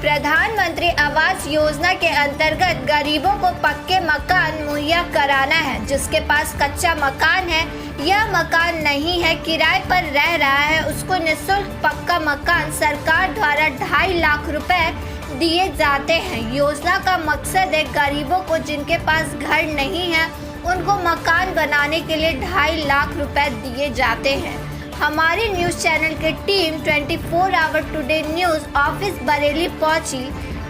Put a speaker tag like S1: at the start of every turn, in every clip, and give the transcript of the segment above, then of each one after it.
S1: प्रधानमंत्री आवास योजना के अंतर्गत गरीबों को पक्के मकान मुहैया कराना है। जिसके पास कच्चा मकान है या मकान नहीं है, किराए पर रह रहा है, उसको निःशुल्क पक्का मकान सरकार द्वारा 2.5 लाख रुपए दिए जाते हैं। योजना का मकसद है गरीबों को जिनके पास घर नहीं है उनको मकान बनाने के लिए 2.5 लाख रुपए दिए जाते हैं। हमारी न्यूज़ चैनल की team 24 hour today news office Bareilly पहुंची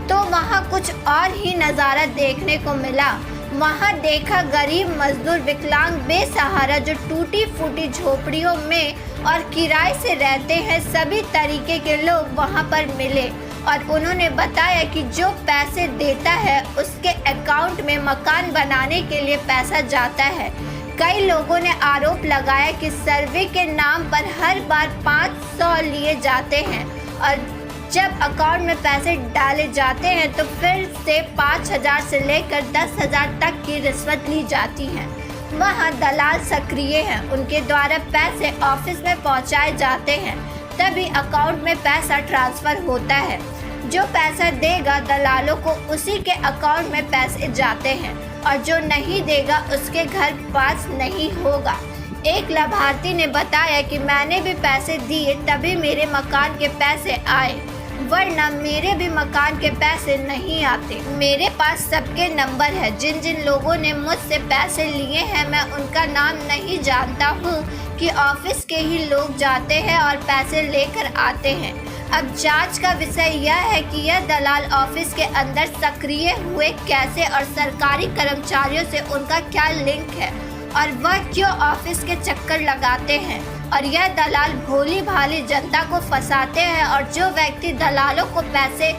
S1: तो वहां कुछ और ही नज़ारा देखने को मिला। वहां देखा गरीब मजदूर, विकलांग, बेसहारा जो टूटी फूटी झोपड़ियों में और किराए से रहते हैं, सभी तरीके के लोग वहां पर मिले और उन्होंने बताया कि जो पैसे देता है उसके अकाउंट में मकान बनाने के लिए पैसा जाता है। कई लोगों ने आरोप लगाया कि सर्वे के नाम पर हर बार 500 लिए जाते हैं और जब अकाउंट में पैसे डाले जाते हैं तो फिर से 5,000 से लेकर 10,000 तक की रिश्वत ली जाती है। वहाँ दलाल सक्रिय हैं, उनके द्वारा पैसे ऑफिस में पहुँचाए जाते हैं, तभी अकाउंट में पैसा ट्रांसफ़र होता है। जो पैसा देगा दलालों को उसी के अकाउंट में पैसे जाते हैं और जो नहीं देगा उसके घर पास नहीं होगा। एक लाभार्थी ने बताया कि मैंने भी पैसे दिए तभी मेरे मकान के पैसे आए, वरना मेरे भी मकान के पैसे नहीं आते। मेरे पास सबके नंबर है। जिन जिन लोगों ने मुझसे पैसे लिए हैं मैं उनका नाम नहीं जानता हूँ कि ऑफिस के ही लोग जाते हैं और पैसे लेकर आते हैं। अब जांच का विषय यह है कि यह दलाल ऑफिस के अंदर सक्रिय हुए कैसे और सरकारी कर्मचारियों से उनका क्या लिंक है और वह क्यों ऑफिस के चक्कर लगाते हैं और यह दलाल भोली भाली जनता को फंसाते हैं और जो व्यक्ति दलालों को पैसे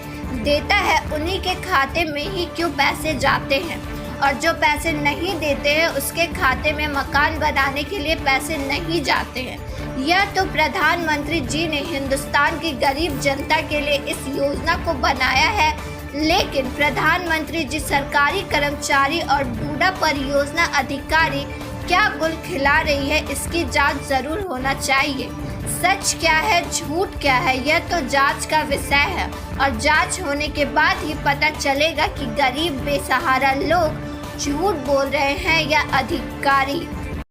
S1: देता है उन्हीं के खाते में ही क्यों पैसे जाते हैं और जो पैसे नहीं देते हैं उसके खाते में मकान बनाने के लिए पैसे नहीं जाते हैं। यह तो प्रधानमंत्री जी ने हिंदुस्तान की गरीब जनता के लिए इस योजना को बनाया है, लेकिन प्रधानमंत्री जी सरकारी कर्मचारी और डूडा परियोजना अधिकारी क्या गुल खिला रही है, इसकी जांच जरूर होना चाहिए। सच क्या है, झूठ क्या है, यह तो जांच का विषय है और जांच होने के बाद ही पता चलेगा कि गरीब बेसहारा लोग झूठ बोल रहे हैं या अधिकारी।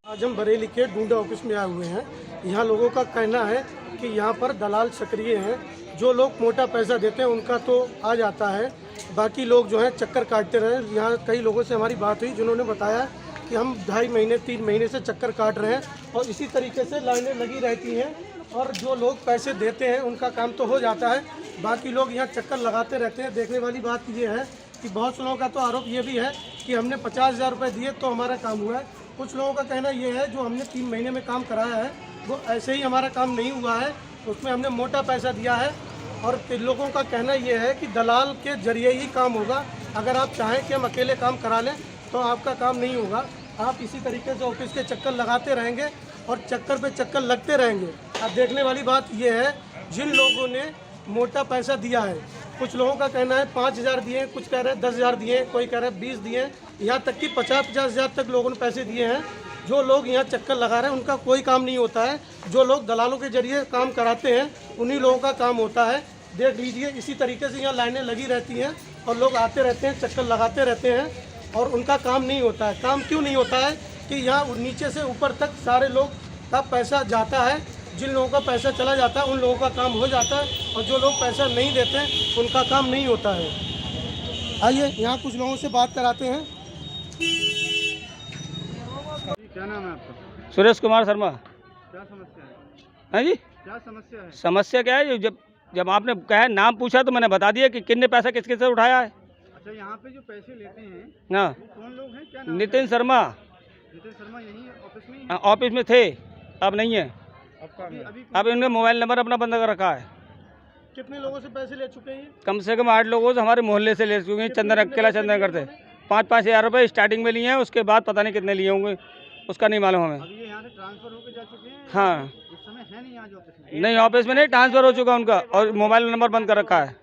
S2: आज हम बरेली के डूडा ऑफिस में आए हुए हैं। यहाँ लोगों का कहना है कि यहाँ पर दलाल सक्रिय हैं। जो लोग मोटा पैसा देते हैं उनका तो आ जाता है, बाकी लोग जो हैं चक्कर काटते रहे। यहाँ कई लोगों से हमारी बात हुई जिन्होंने बताया कि हम 2.5 महीने 3 महीने से चक्कर काट रहे हैं और इसी तरीके से लाइनें लगी रहती हैं और जो लोग पैसे देते हैं उनका काम तो हो जाता है, बाकी लोग यहाँ चक्कर लगाते रहते हैं। देखने वाली बात ये है कि बहुत से लोगों का तो आरोप ये भी है कि हमने 50,000 रुपये दिए तो हमारा काम हुआ है। कुछ लोगों का कहना ये है जो हमने 3 महीने में काम कराया है वो ऐसे ही हमारा काम नहीं हुआ है, उसमें हमने मोटा पैसा दिया है। और लोगों का कहना ये है कि दलाल के जरिए ही काम होगा। अगर आप चाहें कि हम अकेले काम करा लें तो आपका काम नहीं होगा। आप इसी तरीके से ऑफिस के चक्कर लगाते रहेंगे और चक्कर पे चक्कर लगते रहेंगे। अब देखने वाली बात यह है जिन लोगों ने मोटा पैसा दिया है, कुछ लोगों का कहना है 5,000 दिए, कुछ कह रहे हैं 10,000 दिए, कोई कह रहे हैं 20 दिए, यहाँ तक कि 50,000 तक लोगों ने पैसे दिए हैं। जो लोग यहाँ चक्कर लगा रहे हैं उनका कोई काम नहीं होता है। जो लोग दलालों के जरिए काम कराते हैं उन्हीं लोगों का काम होता है। देख लीजिए इसी तरीके से यहाँ लाइनें लगी रहती हैं और लोग आते रहते हैं, चक्कर लगाते रहते हैं और उनका काम नहीं होता है। काम क्यों नहीं होता है कि यहाँ नीचे से ऊपर तक सारे लोग का पैसा जाता है। जिन लोगों का पैसा चला जाता है उन लोगों का काम हो जाता है और जो लोग पैसा नहीं देते उनका काम नहीं होता है। आइए यहाँ कुछ लोगों से बात कराते हैं। क्या नाम है आपका?
S3: सुरेश कुमार शर्मा।
S2: क्या समस्या है?
S3: हैं जी,
S2: क्या समस्या है?
S3: समस्या क्या है? जब आपने कहा नाम पूछा तो मैंने बता दिया कि कितने पैसा किस किस से उठाया है।
S2: अच्छा, यहाँ पे जो पैसे लेते हैं
S3: हाँ,
S2: वो कौन लोग हैं? क्या नाम
S3: नितिन शर्मा।
S2: नितिन शर्मा यही ऑफिस में ही है?
S3: हाँ, ऑफिस में थे, अब नहीं है।
S2: अभी
S3: अब इन्होंने मोबाइल नंबर अपना बंद कर रखा है।
S2: कितने लोगों से पैसे ले चुके हैं?
S3: कम से कम 8 लोगों से हमारे मोहल्ले से ले चुके हैं। चंदन अकेला चंदन करते 5-5 हज़ार रुपये स्टार्टिंग में लिए हैं, उसके बाद पता नहीं कितने लिए होंगे, उसका नहीं मालूम हमें।
S2: अभी ये यहाँ से ट्रांसफर होकर जा चुके हैं?
S3: हाँ,
S2: इस समय है नहीं यहाँ जो ऑफिस में?
S3: नहीं ऑफिस में नहीं, ट्रांसफ़र हो चुका उनका और मोबाइल नंबर बंद कर रखा है।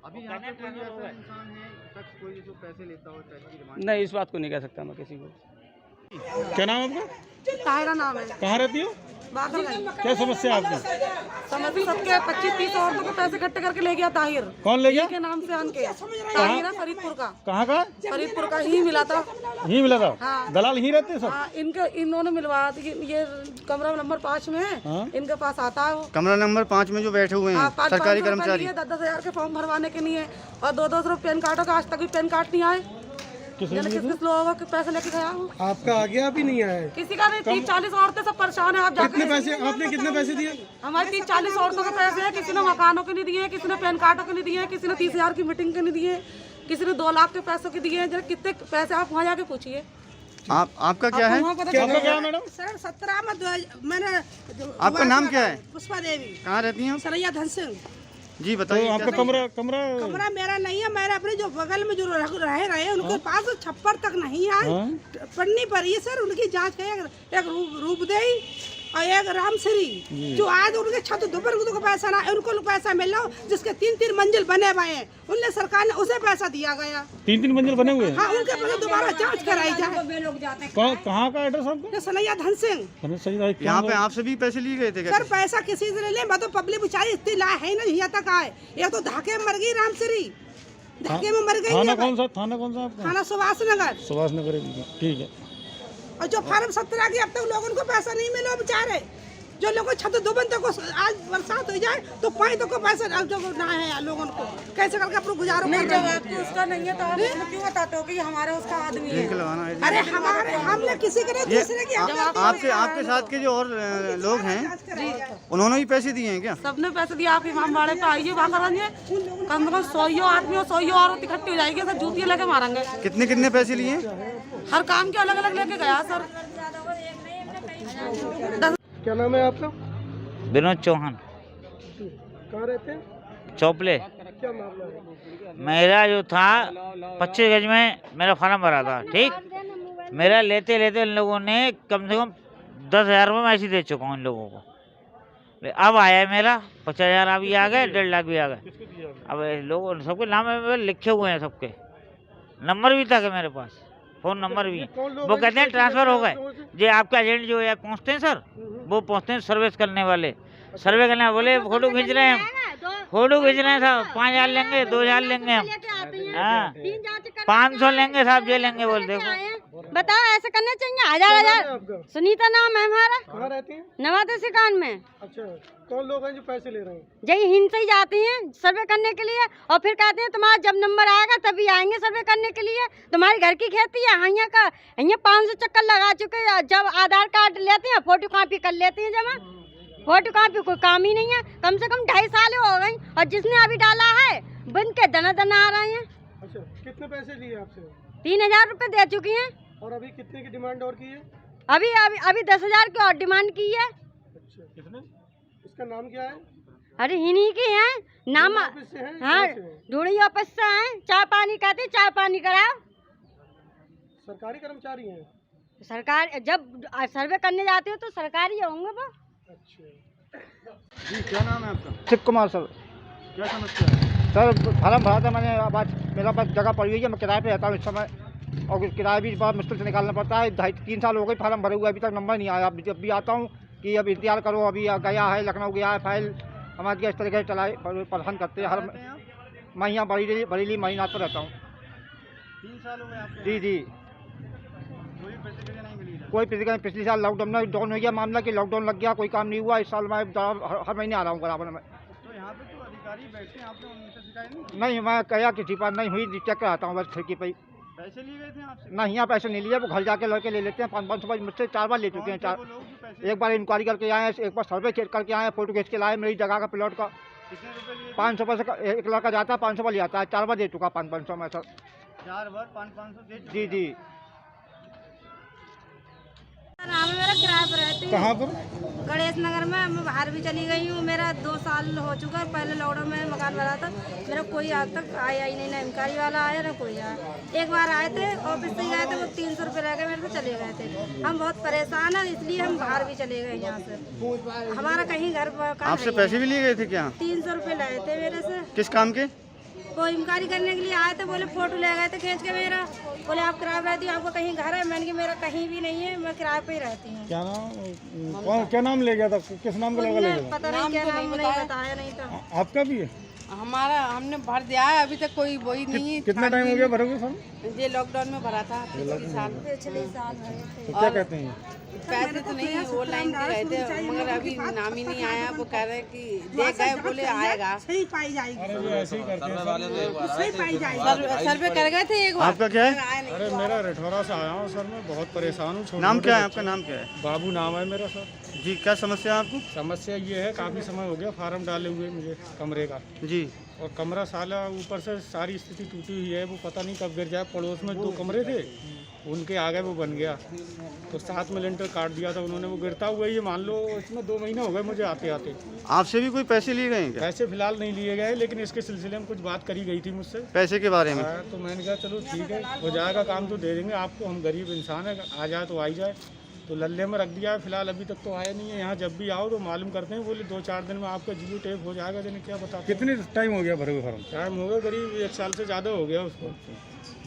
S2: अभी यहाँ पे कोई ऐसा इंसान है, शख्स कोई जो पैसे लेता हो, पैसे की डिमांड?
S3: नहीं, इस बात को नहीं कह सकता मैं किसी को।
S4: क्या नाम है आपका?
S5: ताहिरा नाम है।
S4: कहाँ रहती हो?
S5: बाकरगंज।
S4: क्या समस्या है आपकी?
S5: समझ सबके 25-30 औरतों को पैसे इकट्ठे करके ले गया ताहिर।
S4: कौन ले गया?
S5: के नाम से अनके ताहिर है, फरीदपुर का।
S4: कहाँ का?
S5: फरीदपुर का ही मिला था।
S4: यहीं मिला था?
S5: हाँ।
S4: दलाल यहीं रहते हैं सब?
S5: हाँ, इन्होंने मिलवाया था। ये कमरा नंबर 5 में है।
S4: हाँ?
S5: इनके पास आता है वो।
S6: कमरा नंबर 5 में जो बैठे हुए हैं सरकारी कर्मचारी,
S5: 10-10 हजार के फॉर्म भरवाने के लिए और 2-2 सौ पैन कार्डों का आज तक भी पैन कार्ड नहीं आए। किस लोगों के पैसे लेके गया हूँ?
S2: आपका आ गया भी नहीं आया है?
S5: किसी का नहीं। 30-40 औरतें सब परेशान है। आप
S2: कितने पैसे आपने कितने पैसे दिए?
S5: हमारे 30-40 औरतों के पैसे हैं। किसी ने मकानों के नहीं दिए, किसी ने पैन कार्डों के नहीं दिए, किसी ने 30,000 की मीटिंग के नहीं दिए, किसी ने 2 लाख के पैसों के दिए। जरा कितने पैसे आप वहाँ जाके पूछिए।
S6: आपका क्या है?
S4: क्या है मैडम?
S5: सर 17 में मैंने।
S6: आपका नाम क्या है?
S5: पुष्पा देवी।
S6: कहाँ रहती हैं?
S5: सरैया धन सिंह।
S6: जी
S4: तो
S6: बताइए।
S4: आपका कमरा
S5: कमरा मेरा नहीं है। मेरे अपने जो बगल में जो रहे उनके पास छप्पर तक नहीं आए। पढ़नी पड़ी है सर। उनकी जांच है। एक रूपदेई और एक रामश्री जो आज उनके छत दोपहर को पैसा ना उनको पैसा मिला जिसके 3-3 मंजिल बने हुए हैं। उनने सरकार ने उसे पैसा दिया गया।
S4: 3-3 मंजिल बने हुए हैं?
S5: हाँ, उनके पैसे दोबारा जांच कराई जाए।
S4: कहाँ का एड्रेस आपका?
S5: सनैया धन सिंह।
S6: यहाँ पे आपसे भी पैसे लिए गए थे क्या?
S5: सर पैसा किसी से ले मैं तो पब्लिक बेचारी इतनी ला है ना यहाँ तक आए। ये तो धाके में मर गई रामश्री। धाके में मर गई।
S4: थाना कौन सा? थाना कौन सा आपका?
S5: थाना सुभाष नगर।
S4: सुभाष नगर। ठीक है।
S5: और जो फार्म 17 की अब तक लोगों को पैसा नहीं मिला बेचारे। जो लोगों छत दुबन तक आज बरसात हो जाए तो 5 तक को पैसा जो ना है लोगों को कैसे करके अपना गुजारो कर रहे हैं। आपको उसका नहीं है तो आप क्यों बताते हो कि हमारा उसका आदमी है? अरे हमारे हमने किसी के नहीं दूसरे की।
S6: आपके साथ के जो और लोग हैं उन्होंने भी पैसे दिए हैं क्या?
S5: सबने पैसे दिए। आप इमाम बाड़े पे आइए बाकरगंज में। कम से कम 100 आदमी और 100 औरत इकट्ठी हो जाएगी। सर जूतियाँ लेके मारेंगे।
S6: कितने पैसे लिए?
S5: हर काम के अलग अलग लेके गया सर।
S2: क्या नाम है आपका?
S7: विनोद चौहान।
S2: कहाँ रहते हैं?
S7: चौपले।
S2: क्या मामला है?
S7: मेरा जो था 25 गज में मेरा फार्म भरा था। ठीक, मेरा लेते लेते इन लोगों ने कम से कम 10,000 रुपये मैं ऐसे दे चुका हूँ इन लोगों को। अब आया है मेरा 50,000 अभी आ गए, 1.5 लाख भी आ गए। अब लोगों सबके नाम लिखे हुए हैं, सबके नंबर भी था मेरे पास, फ़ोन नंबर भी। वो कहते हैं ट्रांसफ़र हो गए। जो आपका एजेंट जो है पहुँचते हैं सर, वो पहुँचते हैं सर्विस करने वाले। सर्वे करने बोले फ़ोटो खींच रहे हैं, फ़ोटो खींच रहे हैं साहब, 5,000 लेंगे, 2,000 लेंगे हम। हाँ 500 लेंगे साहब, ये लेंगे बोल। देखो
S8: बताओ ऐसे करना चाहिए। 1000 सुनीता नाम है हमारा।
S2: कहाँ रहती हैं?
S8: नवादा सिकान में।
S2: अच्छा, कौन लोग हैं जो पैसे ले रहे हैं?
S8: जय हिंद से ही जाते हैं सर्वे करने के लिए और फिर कहते हैं तुम्हारा जब नंबर आएगा तभी आएंगे सर्वे करने के लिए। तुम्हारी घर की खेती है। यहाँ 500 चक्कर लगा चुके हैं। जब आधार कार्ड लेते हैं फोटो कॉपी कर लेते हैं जमा। फोटो कॉपी कोई काम ही नहीं है। कम से कम 2.5 साल हो गई और जिसने अभी डाला है बन के दना आ रहे हैं।
S2: अच्छा, कितने पैसे लिए आपसे?
S8: 3,000 रुपये दे चुकी हैं।
S2: और अभी कितने की डिमांड और की है?
S8: अभी 10,000 की और डिमांड की है।
S2: अच्छा, कितने? इसका नाम क्या है?
S8: अरे हिनी की है नाम।
S2: ऑफिस से हैं?
S8: हाँ
S2: कहाँ से हैं?
S8: ढूंढी ऑफिस से हैं। चाय पानी कहते, चाय पानी कराओ।
S2: सरकारी कर्मचारी हैं?
S8: सरकार जब सर्वे करने जाते हो तो सरकारी होंगे वो।
S2: अच्छा
S6: जी, क्या नाम है आपका?
S9: शिव कुमार सर।
S6: क्या समस्या है?
S9: सर फार्म भरा था मैंने। अब आज मेरा पास जगह पड़ी हुई है, मैं किराए पे रहता हूँ इस समय और किराया भी बहुत मुश्किल से निकालना पड़ता है। 2.5-3 साल हो गए फार्म भरे हुए, अभी तक नंबर नहीं आया। जब भी आता हूँ कि अब इंतजार करो, अभी गया है लखनऊ गया है फाइल हमारे इस तरीके से चलाए परेशान करते हैं। हर मैं यहाँ बरेली महीना पर रहता हूँ।
S6: 3 साल हो गए आपके?
S9: जी जी,
S6: कोई प्रतिक्रिया नहीं मिली?
S9: कोई प्रतिक्रिया। पिछले साल लॉकडाउन में डाउन हो गया मामला कि लॉकडाउन लग गया, कोई काम नहीं हुआ। इस साल मैं हर महीने आ रहा हूँ बराबर में।
S6: तो यहाँ पे तो अधिकारी बैठे हैं, आपने उनसे शिकायत
S9: नहीं, मैं कहा किसी पर नहीं हुई, चेक कराता हूँ बस खिड़की पर।
S6: पैसे लिए गए थे आपसे?
S9: नहीं, यहाँ पैसे नहीं लिए। वो घर जाके लड़के ले लेते हैं। 500 रुपये मुझसे 4 बार ले चुके हैं। एक बार इंक्वायरी करके आए हैं, एक बार सर्वे करके आए हैं, फोटो खींच के लाए मेरी जगह का प्लॉट का।
S6: कितने रुपए लिए?
S9: 500 रुपये से एक लड़का जाता है, 500 रुपये ले आता है। 4 बार दे चुका 500 में सर।
S6: 4 बार 500 दे चुके?
S9: जी जी।
S8: नाम है मेरा, किराए पर रहती हूँ।
S4: कहाँ पर?
S8: गणेश नगर में। मैं बाहर भी चली गई हूँ। मेरा 2 साल हो चुका है। पहले लॉकडाउन में मकान बना था मेरा। कोई आज तक आया ही नहीं, ना इंक्वायरी वाला आया ना कोई आया। एक बार आए थे ऑफिस से गए थे, वो 300 रुपये रह गए मेरे से, चले गए थे। हम बहुत परेशान हैं, इसलिए हम बाहर भी चले गए यहाँ से। हमारा कहीं घर पर काम
S6: आपसे
S8: नहीं
S6: पैसे भी लिए गए थे क्या?
S8: 300 रुपये लाए थे मेरे से।
S6: किस काम के?
S8: वो इंक्वायरी करने के लिए आए थे, बोले फोटो ले गए थे खींच के मेरा, बोले आप किराए पे रहती हो, आपका कहीं घर है? मैंने कहा मेरा कहीं भी नहीं है, मैं किराए पे ही रहती हूँ।
S4: क्या नाम ले गया था, किस नाम का लड़का ले गया था?
S8: पता नहीं क्या नाम, नहीं बताया नहीं था।
S4: आपका भी है?
S5: हमारा हमने भर दिया है, अभी तक कोई वही नहीं।
S4: कितना टाइम हो गया भरोगे फॉर्म?
S5: ये लॉकडाउन में भरा था पिछले साल।
S4: तो क्या कहते हैं?
S5: पैसे तो नहीं वो लाइन पे गए थे, मगर अभी नाम ही नहीं आया। वो कह रहे हैं कि दे गए, बोले आएगा। सही पाई जाएगी,
S4: अरे ये ऐसे ही करते हैं।
S5: सही पाई जाएगी। सर्वे कर गए थे एक बार।
S6: आपका क्या है?
S4: अरे मेरा रिठौरा से आया हूँ सर, मैं बहुत परेशान हूँ।
S6: नाम क्या है आपका? नाम क्या है?
S4: बाबू नाम है मेरा सर।
S6: जी, क्या समस्या है आपको?
S4: समस्या ये है, काफ़ी समय हो गया फार्म डाले हुए मुझे कमरे का,
S6: जी,
S4: और कमरा साला ऊपर से सारी स्थिति टूटी हुई है। वो पता नहीं कब गिर जाए। पड़ोस में 2 कमरे थे, उनके आगे वो बन गया, तो 7 में लिंटर काट दिया था उन्होंने। वो गिरता हुआ ये मान लो इसमें 2 महीने हो गए मुझे आते आते।
S6: आपसे भी कोई पैसे लिए गए हैं क्या?
S4: पैसे फिलहाल नहीं लिए गए, लेकिन इसके सिलसिले में कुछ बात करी गई थी मुझसे
S6: पैसे के बारे में?
S4: तो मैंने कहा चलो ठीक है, हो जाएगा काम तो दे देंगे आपको, हम गरीब इंसान है, आ जाए तो आई जाए। तो लल्ले में रख दिया है फिलहाल, अभी तक तो आया नहीं है। यहाँ जब भी आओ तो मालूम करते हैं, बोले 2-4 दिन में आपका जियो टेप हो जाएगा। जिन्हें क्या पता
S3: कितने टाइम हो गया भरे हुए फॉर्म?
S4: टाइम हो गया करीब 1 साल से ज़्यादा हो गया उसको।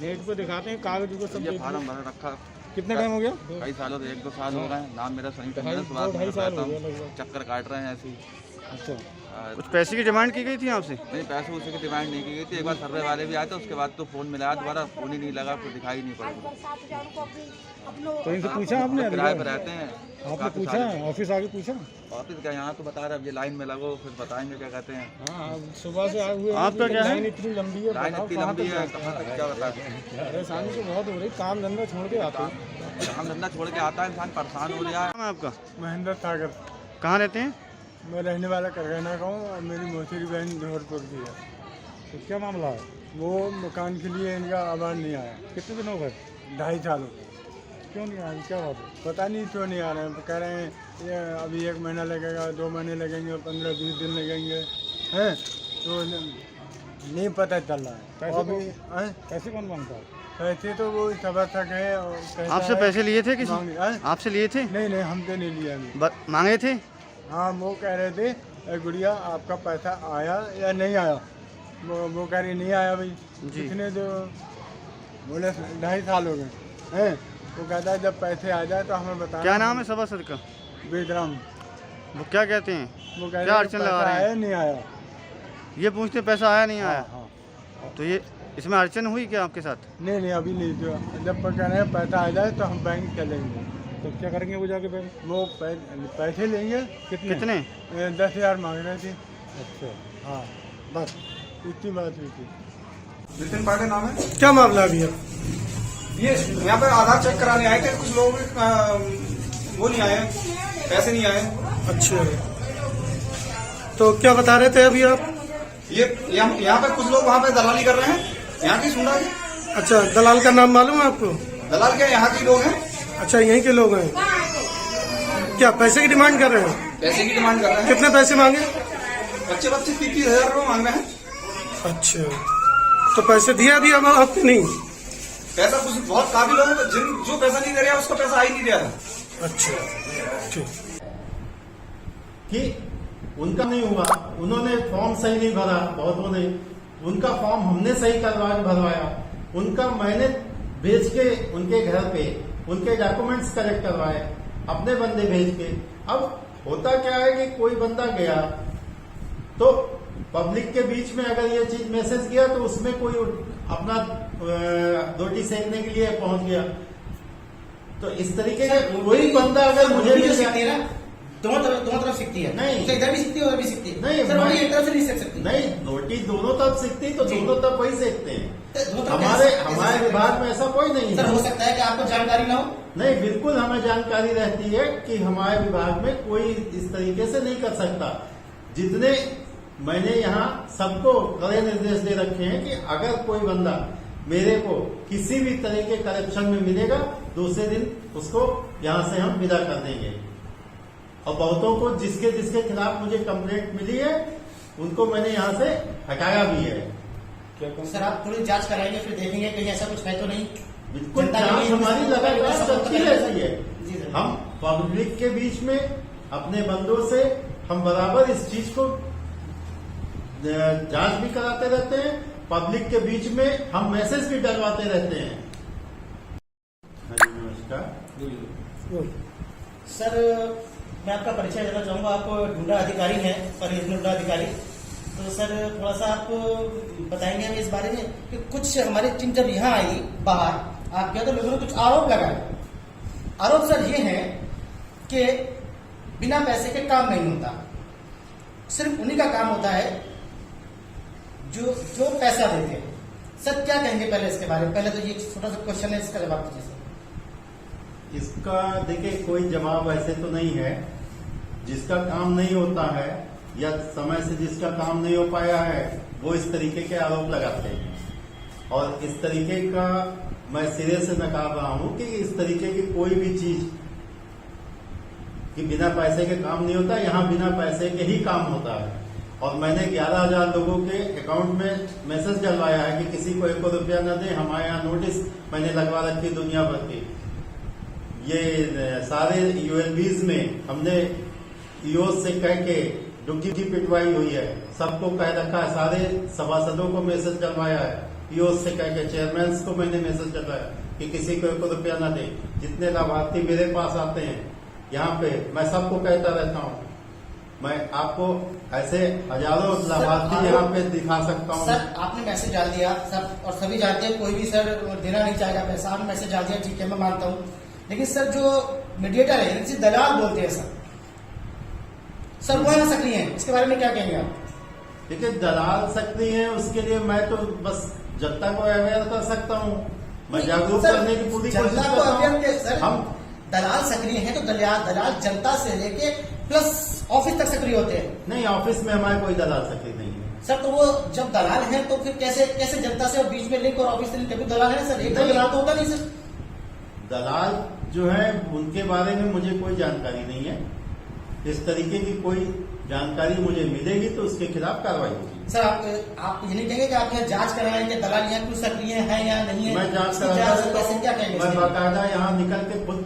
S4: नेट पे दिखाते हैं कागज को सब।
S10: फार्म भर रखा
S3: कितना टाइम हो गया?
S10: कई सालों से 1-2 साल हो गए। नाम मेरा सनी टंडन है,
S4: 2-2.5 साल हो गया लगभग।
S10: चक्कर काट रहे हैं ऐसे ही।
S4: अच्छा,
S6: कुछ पैसे की डिमांड की गई थी आपसे?
S10: नहीं, पैसे उसे की डिमांड नहीं की गई थी। एक बार सर्वे वाले भी आए थे, उसके बाद तो फ़ोन मिलाया दोबारा, फ़ोन ही नहीं लगा, कुछ दिखाई नहीं पड़ा।
S3: तो इनसे पूछा आपने?
S10: किराए पर रहते हैं।
S3: आपने पूछा? ऑफिस आके पूछा?
S10: ऑफिस का यहाँ तो बता रहे अब ये लाइन में लगो, फिर बताएंगे क्या कहते हैं।
S4: हाँ, सुबह से आए हुए।
S6: आपका क्या है?
S4: लाइन इतनी लंबी है,
S10: लाइन
S4: बताओ
S10: इतनी
S4: कहाँ
S10: लंबी
S4: तक
S10: है,
S4: जाए?
S10: कहाँ तक क्या बता दें।
S4: परेशानी तो बहुत हो रही, काम धंधा छोड़ के आते हैं।
S10: काम धंधा छोड़ के आता है इंसान, परेशान हो रहा है।
S6: नाम है आपका?
S2: महेंद्र सागर।
S6: कहाँ रहते हैं?
S2: मैं रहने वाला करगना का हूँ, और मेरी मौसेरी बहन धौरपुर की है।
S3: तो क्या मामला है?
S2: वो मकान के लिए इनका आवाज़ नहीं आया,
S3: कितने दिन हो गए?
S2: 2.5 साल हो गए।
S3: क्यों नहीं आया, क्या बात है?
S2: पता नहीं क्यों नहीं आ रहे हैं। कह रहे हैं ये अभी 1 महीना लगेगा, 2 महीने लगेंगे, 15-20 दिन लगेंगे, हैं तो नहीं पता चल रहा है।
S3: पैसे
S2: अभी
S3: पैसे कौन मांगता है?
S2: पैसे तो वो समर्थक है। और कहता
S6: आपसे
S2: है-
S6: पैसे लिए थे किसी?
S2: हैं?
S6: आपसे लिए थे?
S2: नहीं, हमसे नहीं लिया अभी।
S6: मांगे थे?
S2: हाँ, वो कह रहे थे "ए गुड़िया आपका पैसा आया या नहीं आया"। वो कह रही नहीं आया भाई।
S6: जी।
S2: कितने तो बोले 2.5 साल हो गए हैं। वो कहता है जब पैसे आ जाए तो हमें बताना।
S6: क्या नाम है सभासद का?
S2: बेदराम।
S6: वो क्या कहते हैं?
S2: वो कह
S6: क्या
S2: रहे
S6: अड़चन लगा रहे हैं?
S2: आया नहीं आया।
S6: ये पूछते पैसा आया नहीं आया?
S2: हाँ।
S6: तो ये इसमें अड़चन हुई क्या आपके साथ?
S2: नहीं, अभी नहीं। जो जब कह रहे हैं पैसा आ जाए तो हम बैंक चलेंगे।
S3: तो क्या करेंगे वो जाके बैंक?
S2: वो पैसे लेंगे।
S6: कितने?
S2: 10,000 मांग रहे थे।
S3: अच्छा,
S2: हाँ, बस इतनी बात हुई थी।
S11: नितिन पांडे नाम है।
S2: क्या मामला अभी है?
S11: ये यहाँ पर आधार चेक कराने आए थे कुछ लोग, वो नहीं आए, पैसे नहीं आए।
S2: अच्छा, तो क्या बता रहे थे अभी आप?
S11: ये यहाँ पर कुछ लोग वहाँ पे दलाली कर रहे हैं, यहाँ की सुन रहे।
S2: अच्छा, दलाल का नाम मालूम है आपको?
S11: दलाल के यहाँ के लोग हैं।
S2: अच्छा, यहीं के लोग हैं। क्या पैसे की डिमांड कर रहे हैं?
S11: पैसे की डिमांड कर रहे हैं।
S2: कितने पैसे मांगे?
S11: 25,000 रुपये मांग रहे हैं।
S2: अच्छा, तो पैसे दिया अभी अब आपने? नहीं,
S11: पैसा कुछ बहुत काफी लोगों को जो पैसा नहीं दे रहा उसका पैसा आ ही नहीं रहा है।
S2: अच्छा, ठीक।
S12: कि उनका नहीं हुआ, उन्होंने फॉर्म सही नहीं भरा, बहुतों ने उनका फॉर्म हमने सही भरवाया, उनका मैंने भेज के उनके घर पे उनके डॉक्यूमेंट्स कलेक्ट करवाए अपने बंदे भेज के। अब होता क्या है कि कोई बंदा गया तो पब्लिक के बीच में अगर ये चीज मैसेज गया तो उसमें कोई अपना रोटी सेकने के लिए पहुंच गया। तो इस तरीके का कोई बंदा अगर मुझे मिल जाए,
S11: दोनों तरफ सीखती है।
S12: नहीं,
S11: इधर भी सीखती है उधर भी सीखती है।
S12: नहीं,
S11: सर, एक तरफ से नहीं सीख सकती।
S12: नहीं, रोटी दोनों तरफ सीखती तो
S11: जी।
S12: दोनों तरफ वही सीखते हैं।
S11: दोनों तरफ
S12: हमारे
S11: कैसे
S12: विभाग में ऐसा कोई नहीं
S11: सर,
S12: है।
S11: हो सकता है कि आपको जानकारी ना हो।
S12: नहीं, बिल्कुल हमें जानकारी रहती है कि हमारे विभाग में कोई इस तरीके से नहीं कर सकता। जितने मैंने यहाँ सबको कड़े निर्देश दे रखे हैं कि अगर कोई बंदा मेरे को किसी भी तरह के करप्शन में मिलेगा, दूसरे दिन उसको यहाँ से हम विदा कर देंगे। और बहुतों को जिसके खिलाफ मुझे कंप्लेंट मिली है उनको मैंने यहाँ से हटाया भी है।
S11: सर, आप थोड़ी जांच कराएंगे, फिर देखेंगे कहीं ऐसा कुछ है तो नहीं।
S12: बिल्कुल,
S11: जनता
S12: जांच
S11: के लिए
S12: हमारी लगातार चलती रहती है।
S11: जी सर।
S12: हम पब्लिक के बीच में अपने बंदों से हम बराबर इस चीज को जांच भी कराते रहते हैं, पब्लिक के बीच में हम मैसेज भी डलवाते रहते हैं। हाँ जी, नमस्कार
S13: सर, मैं आपका परिचय देना चाहूँगा। आप डूडा अधिकारी हैं, परियोजना डूडा अधिकारी। तो सर थोड़ा सा आप बताएंगे हमें इस बारे में कि कुछ हमारी टीम जब यहाँ आई बाहर आपके, तो लोगों ने कुछ आरोप लगाए। आरोप सर ये है कि बिना पैसे के काम नहीं होता, सिर्फ उन्हीं का काम होता है जो पैसा देते हैं। सर क्या कहेंगे पहले इसके बारे में? पहले तो ये छोटा सा क्वेश्चन है, इसका जवाब दीजिए सर।
S12: इसका देखिए कोई जवाब ऐसे तो नहीं है। जिसका काम नहीं होता है या समय से जिसका काम नहीं हो पाया है वो इस तरीके के आरोप लगाते हैं, और इस तरीके का मैं सिरे से नकार रहा हूं कि इस तरीके की कोई भी चीज कि बिना पैसे के काम नहीं होता। यहाँ बिना पैसे के ही काम होता है। और मैंने 11,000 लोगों के अकाउंट में मैसेज डलवाया है कि किसी को 1 रुपया न दे। हमारे यहाँ नोटिस मैंने लगवा रखी दुनिया भर की। ये सारे यूएलबीज में हमने ईओ से कह के डुग्गी पिटवाई हुई है, सबको कह रखा है, सारे सभासदों को मैसेज डलवाया है, ईओ से कह के चेयरमैन को मैंने मैसेज डलवाया कि किसी को 1 रुपया न दे। जितने लाभार्थी मेरे पास आते हैं यहाँ पे, मैं सबको कहता रहता हूँ। मैं आपको ऐसे हजारों लाभार्थी यहाँ पे दिखा सकता हूँ।
S13: सर आपने मैसेज डाल दिया सर, और सभी जानते हैं कोई भी सर देना नहीं चाहेगा पैसा। आपने मैसेज डाल दिया, ठीक है, मैं मानता हूँ। लेकिन सर जो मीडिएटर है, जिसे दलाल बोलते हैं सर वो है ना सक्रिय है, इसके बारे में क्या कहेंगे आप?
S12: देखिए दलाल सक्रिय है, उसके लिए मैं तो बस जनता को अवेयर कर सकता हूँ। मैं जागरूक करने की पूरी कोशिश
S13: जनता को
S12: करता
S13: अवेयर। सर
S12: हम
S13: दलाल सक्रिय हैं तो दलाल जनता से लेके प्लस ऑफिस तक सक्रिय होते हैं।
S12: नहीं, ऑफिस में हमारे कोई दलाल सक्रिय नहीं है
S13: सर। तो वो जब दलाल है तो फिर कैसे जनता से बीच में लिंक और ऑफिस से लिंक दलाल है सर? एक दलाल तो होता नहीं सर।
S12: दलाल जो है उनके बारे में मुझे कोई जानकारी नहीं है। इस तरीके की कोई जानकारी मुझे मिलेगी तो उसके खिलाफ कार्रवाई होगी।
S13: सर आप ये नहीं कहेंगे कि आप यहाँ जांच कराएंगे दलाल यहाँ कुछ सक्रिय है या नहीं है?
S12: मैं जांच
S13: कैसे क्या कहेंगे?
S12: मैं बाकायदा यहाँ निकल के खुद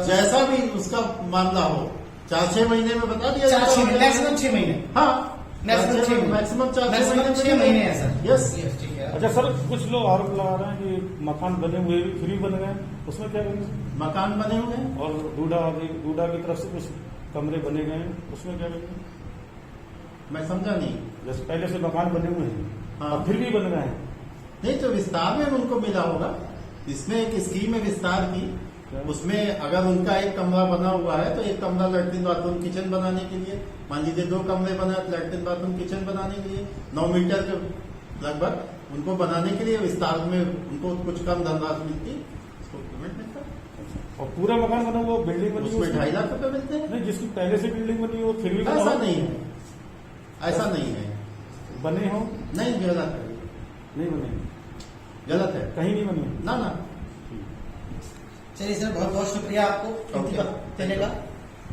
S12: जैसा भी उसका मामला हो 4-6 महीने में बता दिया।
S13: मैक्सिमम 6 महीने।
S12: हाँ,
S13: मैक्सिमम 6 महीने है सर।
S12: यस,
S13: ठीक है।
S4: अच्छा सर, कुछ लोग आरोप लगा रहे हैं कि मकान बने हुए भी फ्री बन गए, उसमें क्या करेंगे?
S12: मकान बने हुए हैं
S4: और डूडा की तरफ से कुछ कमरे बने गए हैं, उसमें क्या करेंगे?
S12: मैं समझा नहीं।
S4: जैसे पहले से मकान बने हुए हैं,
S12: हाँ,
S4: और फिर भी बन गए हैं।
S12: नहीं तो विस्तार में उनको मिला होगा। इसमें एक स्कीम है विस्तार की, उसमें अगर उनका एक कमरा बना हुआ है तो एक कमरा लैट्रिन बाथरूम किचन बनाने के लिए, मान लीजिए 2 कमरे बना लैट्रिन बाथरूम किचन बनाने के लिए 9 मीटर के लगभग उनको बनाने के लिए विस्तार में उनको कुछ कम धनराशि मिलती, उसको पेमेंट मिलता।
S4: और पूरा मकान बना हुआ बिल्डिंग बनी
S12: उसमें 2.5 लाख रुपए मिलते हैं।
S4: नहीं, जिसकी पहले से बिल्डिंग बनी हो फिर भी
S12: ऐसा नहीं है, ऐसा नहीं है।
S4: बने हो?
S12: नहीं, गलत है,
S4: नहीं बने,
S12: गलत है,
S4: कहीं नहीं बने
S12: ना।
S13: चलिए सर, बहुत बहुत शुक्रिया आपको देने का।